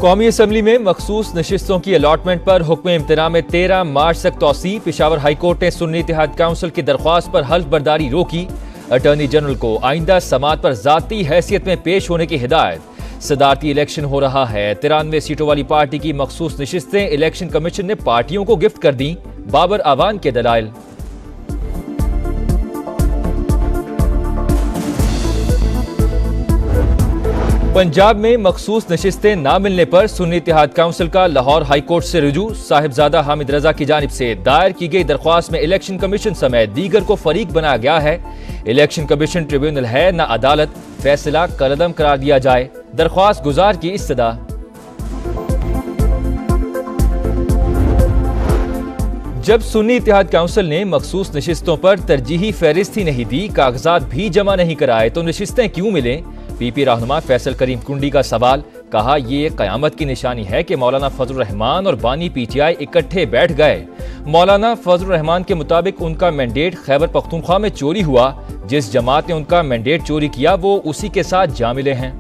कौमी असम्बली में मखसूस नशिस्तों की अलॉटमेंट पर हुक्म इम्तना में 13 मार्च तक तौसी। पेशावर हाईकोर्ट ने सुन्नी इत्तेहाद काउंसिल की दरख्वास्त पर हल्फ बर्दारी रोकी। अटॉर्नी जनरल को आइंदा समात पर जाती हैसियत में पेश होने की हिदायत। सदारती इलेक्शन हो रहा है, 93 सीटों वाली पार्टी की मखसूस नशिस्तें इलेक्शन कमीशन ने पार्टियों को गिफ्ट कर दी। बाबर आवान के दलाइल। पंजाब में मखसूस नशिस्तें ना मिलने पर सुन्नी इत्तेहाद काउंसिल का लाहौर हाई कोर्ट से रुजू। साहिबजादा हामिद रजा की जानिब से दायर की गई दरख्वास्त में इलेक्शन कमीशन समेत दीगर को फरीक बनाया गया है। इलेक्शन कमीशन ट्रिब्यूनल है न अदालत, फैसला कलअदम करार दिया जाए। दरख्वास्त गुजार की इस्तदा। जब सुन्नी इत्तेहाद काउंसिल ने मखसूस नशिस्तों पर तरजीही फहरिस्त ही नहीं दी, कागजात भी जमा नहीं कराए तो नशिस्तें क्यों मिलें? पीपी रहनुमा फैसल करीम कुंडी का सवाल। कहा, ये कयामत की निशानी है कि मौलाना फजल रहमान और बानी पीटीआई इकट्ठे बैठ गए। मौलाना फजल रहमान के मुताबिक उनका मैंडेट खैबर पख्तूनख्वा में चोरी हुआ। जिस जमात ने उनका मैंडेट चोरी किया वो उसी के साथ जा मिले हैं।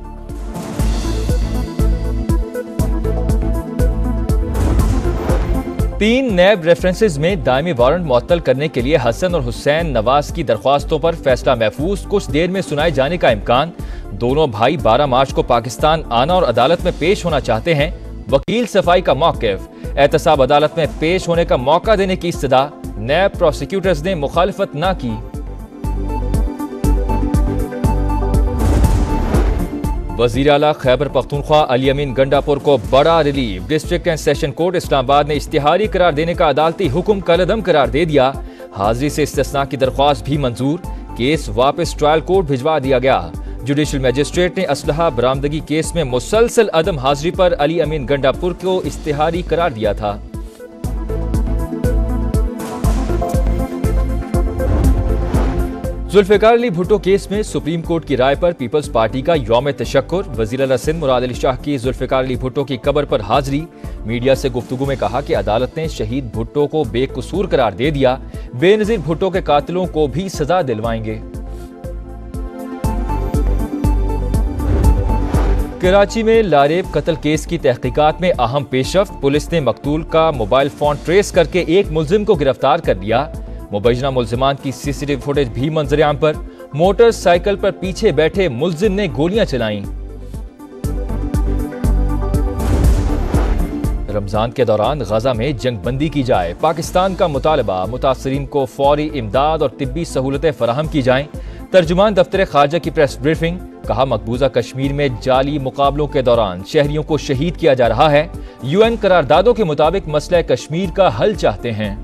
तीन नैब रेफरेंसेज में दायमी वारंट मुअत्तल करने के लिए हसन और हुसैन नवाज की दरख्वास्तों पर फैसला महफूज। कुछ देर में सुनाए जाने का इम्कान। दोनों भाई 12 मार्च को पाकिस्तान आना और अदालत में पेश होना चाहते हैं। वकील सफाई का मौक़िफ़। एहतसाब अदालत में पेश होने का मौका देने की इस्तदा। नैब प्रोसिक्यूटर्स ने मुखालिफत ना की। वज़ीर आला खैबर पख्तूनख्वा अली अमीन गंडापुर को बड़ा relief. District and session court Islamabad ने इश्तिहारी करार देने का अदालती हुक्म कलअदम करार दे दिया। हाजिरी से इस्तिस्ना की दरख्वास्त भी मंजूर। केस वापस ट्रायल कोर्ट भिजवा दिया गया। जुडिशल मजिस्ट्रेट ने असलहा बरामदगी केस में मुसलसल अदम हाजिरी पर अली अमीन गंडापुर को इश्तिहारी करार दिया था। जुल्फ़िकार अली भुट्टो केस में सुप्रीम कोर्ट की राय पर पीपल्स पार्टी का यौम तशक्कुर। वज़ीर आला सिंध मुराद अली शाह की जुल्फ़िकार अली भुट्टो की कब्र पर हाजिरी। मीडिया से गुफ्तगू में कहा कि अदालत ने शहीद भुट्टो को बेकसूर करार दे दिया। बेनज़ीर भुट्टो के कातिलों को भी सजा दिलवाएंगे। कराची में लारेब कत्ल केस की तहकीकात में अहम पेशरफ्त। पुलिस ने मकतूल का मोबाइल फोन ट्रेस करके एक मुलजिम को गिरफ्तार कर लिया। मुबैना मुलजिमान की सीसीटीवी फुटेज भी मंजर-ए-आम पर। मोटरसाइकिल पर पीछे बैठे मुलजिम ने गोलियां चलाईं। रमजान के दौरान गजा में जंगबंदी की जाए, पाकिस्तान का मुतालबा। मुतासरीन को फौरी इमदाद और तिब्बी सहूलतें फराहम की जाएं। तर्जुमान दफ्तर खारजा की प्रेस ब्रीफिंग। कहा, मकबूजा कश्मीर में जाली मुकाबलों के दौरान शहरियों को शहीद किया जा रहा है। यूएन करारदादों के मुताबिक मसला कश्मीर का हल चाहते हैं।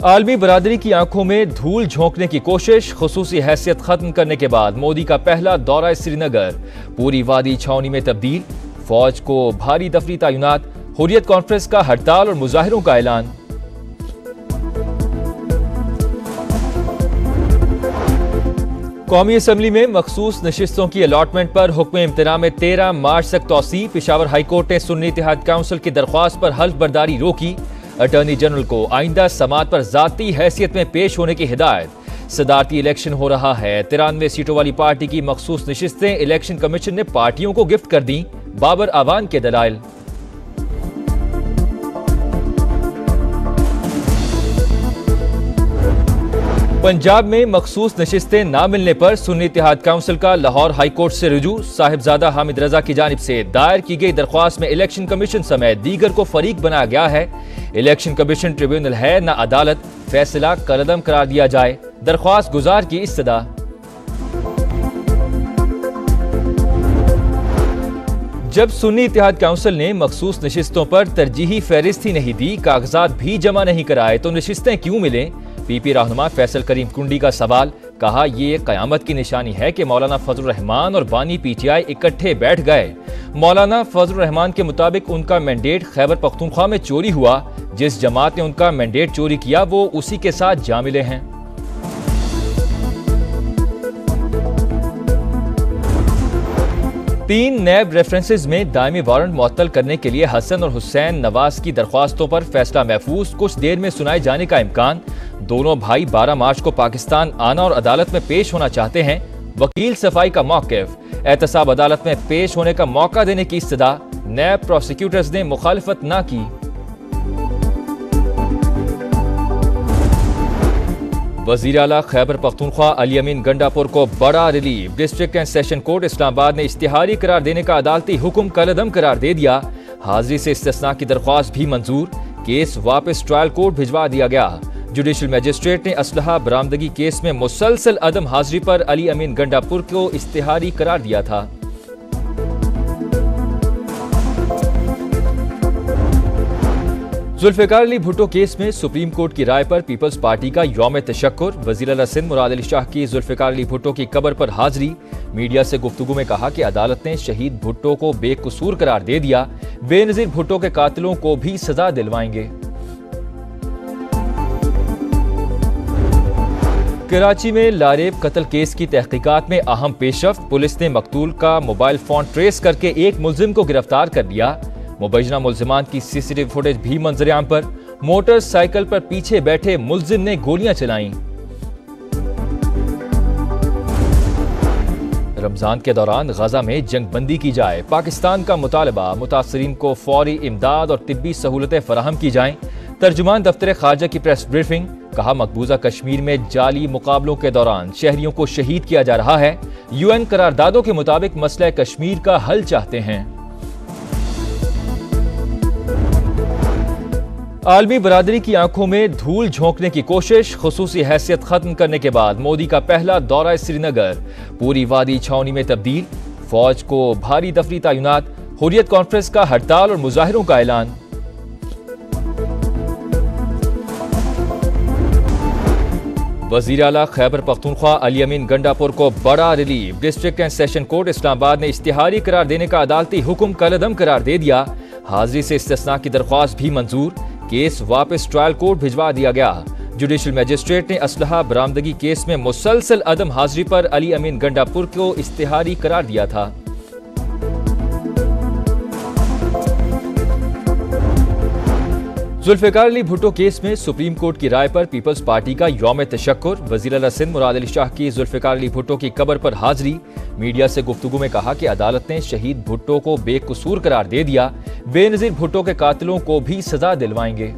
आलमी बरादरी की आंखों में धूल झोंकने की कोशिश। खुसूसी हैसियत खत्म करने के बाद मोदी का पहला दौरा श्रीनगर। पूरी वादी छावनी में तब्दील। फौज को भारी दफरी तैनात। हुर्रियत कॉन्फ्रेंस का हड़ताल और मुजाहिरों का ऐलान। कौमी असम्बली में मखसूस नशिस्तों की अलॉटमेंट पर हुक्म इम्तना में 13 मार्च तक तौसी। पेशावर हाईकोर्ट ने सुन्नी इत्तेहाद काउंसिल की दरख्वास्त पर हल्फ बर्दारी रोकी। अटॉर्नी जनरल को आइंदा समात पर जाती हैसियत में पेश होने की हिदायत। सदारती इलेक्शन हो रहा है, 93 सीटों वाली पार्टी की मखसूस नशिस्तें इलेक्शन कमीशन ने पार्टियों को गिफ्ट कर दी। बाबर आवान के दलाइल। पंजाब में मखसूस नशिस्तें ना मिलने पर सुन्नी इत्तेहाद काउंसिल का लाहौर हाई कोर्ट से रुजू। साहिबजादा हामिद रजा की जानिब से दायर की गई दरख्वास्त में इलेक्शन कमीशन समेत दीगर को फरीक बनाया गया है। इलेक्शन कमीशन ट्रिब्यूनल है न अदालत, फैसला कलअदम करार दिया जाए। दरख्वास्त गुजार की इस्तदा। जब सुन्नी इत्तेहाद काउंसिल ने मखसूस नशिस्तों पर तरजीही फहरिस्त ही नहीं दी, कागजात भी जमा नहीं कराए तो नशिस्तें क्यों मिलें? पीपी रहनुमा फैसल करीम कुंडी का सवाल। कहा, ये कयामत की निशानी है कि मौलाना फजल रहमान और बानी पीटीआई इकट्ठे बैठ गए। मौलाना फजल रहमान के मुताबिक उनका मैंडेट खैबर पख्तूनख्वा में चोरी हुआ। जिस जमात ने उनका मैंडेट चोरी किया वो उसी के साथ जा मिले हैं। तीन नैब रेफरेंसेज में दायमी वारंट मुअत्तल करने के लिए हसन और हुसैन नवाज की दरख्वास्तों पर फैसला महफूज। कुछ देर में सुनाए जाने का इम्कान। दोनों भाई 12 मार्च को पाकिस्तान आना और अदालत में पेश होना चाहते हैं। वकील सफाई का मौक़िफ़। एहतसाब अदालत में पेश होने का मौका देने की इस्तदा, नैब प्रोसिक्यूटर्स ने मुखालिफत ना की। वजीर आला खैबर पख्तूनख्वा अली अमीन गंडापुर को बड़ा relief. District and session court Islamabad ने इश्तिहारी करार देने का अदालती हुक्म कलअदम करार दे दिया। हाजिरी से इस्तिस्ना की दरख्वास्त भी मंजूर। केस वापस ट्रायल कोर्ट भिजवा दिया गया। जुडिशल मजिस्ट्रेट ने असलहा बरामदगी केस में मुसलसल अदम हाजिरी पर अली अमीन गंडापुर को इश्तिहारी करार दिया था। जुल्फ़िकार अली भुट्टो केस में सुप्रीम कोर्ट की राय पर पीपल्स पार्टी का यौम तशक्कुर। वज़ीर आला सिंध मुराद अली शाह की जुल्फ़िकार अली भुट्टो की कब्र पर हाजिरी। मीडिया से गुफ्तगू में कहा कि अदालत ने शहीद भुट्टो को बेकसूर करार दे दिया। बेनज़ीर भुट्टो के कातिलों को भी सजा दिलवाएंगे। कराची में लारेब कत्ल केस की तहकीकात में अहम पेशरफ्त। पुलिस ने मकतूल का मोबाइल फोन ट्रेस करके एक मुलजिम को गिरफ्तार कर लिया। मुबैना मुल्जिमान की सीसीटीवी फुटेज भी मंजर-ए-आम पर। मोटरसाइकिल पर पीछे बैठे मुल्जिम ने गोलियां चलाईं। रमजान के दौरान गजा में जंगबंदी की जाए, पाकिस्तान का मुतालबा। मुतासरीन को फौरी इमदाद और तिब्बी सहूलतें फराहम की जाएं। तर्जुमान दफ्तर खारजा की प्रेस ब्रीफिंग। कहा, मकबूजा कश्मीर में जाली मुकाबलों के दौरान शहरियों को शहीद किया जा रहा है। UN करारदादों के मुताबिक मसला कश्मीर का हल चाहते हैं। आलमी बरादरी की आंखों में धूल झोंकने की कोशिश। खुसूसी हैसियत खत्म करने के बाद मोदी का पहला दौरा श्रीनगर पूरी वादी छावनी में तब्दील। फौज को भारी दफरी तैनात। हुर्रियत कॉन्फ्रेंस का हड़ताल और मुजाहिरों का ऐलान। वजीर आला खैबर पख्तूनख्वा अली अमीन गंडापुर को बड़ा relief. District and session court Islamabad ने इश्तिहारी करार देने का अदालती हुक्म कलअदम करार दे दिया। हाजिरी से इस्तिस्ना की दरख्वास्त भी मंजूर। केस वापस ट्रायल कोर्ट भिजवा दिया गया। जुडिशल मजिस्ट्रेट ने असलहा बरामदगी केस में मुसलसल अदम हाजिरी पर अली अमीन गंडापुर को इश्तिहारी करार दिया था। जुल्फ़िकार अली भुट्टो केस में सुप्रीम कोर्ट की राय पर पीपल्स पार्टी का यौम तशक्कुर। वज़ीर आला सिंध मुराद अली शाह की जुल्फ़िकार अली भुट्टो की कब्र पर हाजिरी। मीडिया से गुफ्तगू में कहा कि अदालत ने शहीद भुट्टो को बेकसूर करार दे दिया। बेनज़ीर भुट्टो के कातिलों को भी सजा दिलवाएंगे।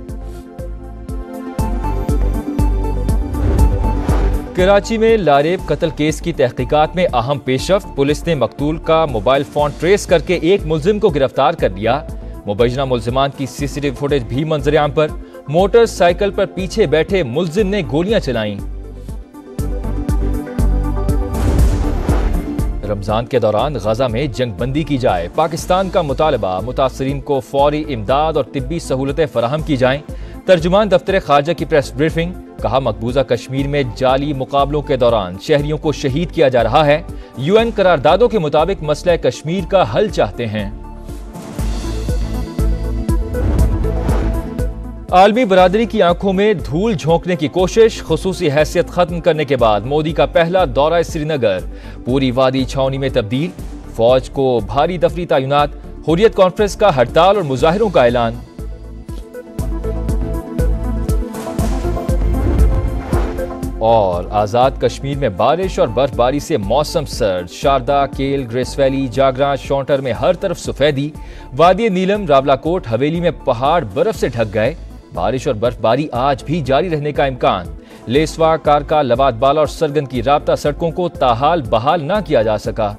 कराची में लारेब कत्ल केस की तहकीकात में अहम पेशरफ्त। पुलिस ने मकतूल का मोबाइल फोन ट्रेस करके एक मुलजिम को गिरफ्तार कर लिया। मुबैना मुल्जिमान की सीसीटीवी फुटेज भी मंजर-ए-आम पर। मोटरसाइकिल पर पीछे बैठे मुलजिम ने गोलियां चलाईं। रमजान के दौरान गजा में जंगबंदी की जाए, पाकिस्तान का मुतालबा। मुतासरीन को फौरी इमदाद और तिब्बी सहूलतें फराहम की जाएं। तर्जुमान दफ्तर खारजा की प्रेस ब्रीफिंग। कहा, मकबूजा कश्मीर में जाली मुकाबलों के दौरान शहरियों को शहीद किया जा रहा है। UN करारदादों के मुताबिक मसला कश्मीर का हल चाहते हैं। आलमी बरादरी की आंखों में धूल झोंकने की कोशिश। खुसूसी हैसियत खत्म करने के बाद मोदी का पहला दौरा श्रीनगर पूरी वादी छावनी में तब्दील। फौज को भारी दफरी तैनात। हुर्रियत कॉन्फ्रेंस का हड़ताल और मुजाहिरों का ऐलान। और आजाद कश्मीर में बारिश और बर्फबारी से मौसम सर्द। शारदा, केल, ग्रेस वैली, जागरा, शौंटर में हर तरफ सफेदी। वादी नीलम, रावलाकोट, हवेली में पहाड़ बर्फ से ढक गए। बारिश और बर्फबारी आज भी जारी रहने का इम्कान। लेसवा, कारका, लवाद बाला और सरगन की राब्ता सड़कों को ताहाल बहाल न किया जा सका।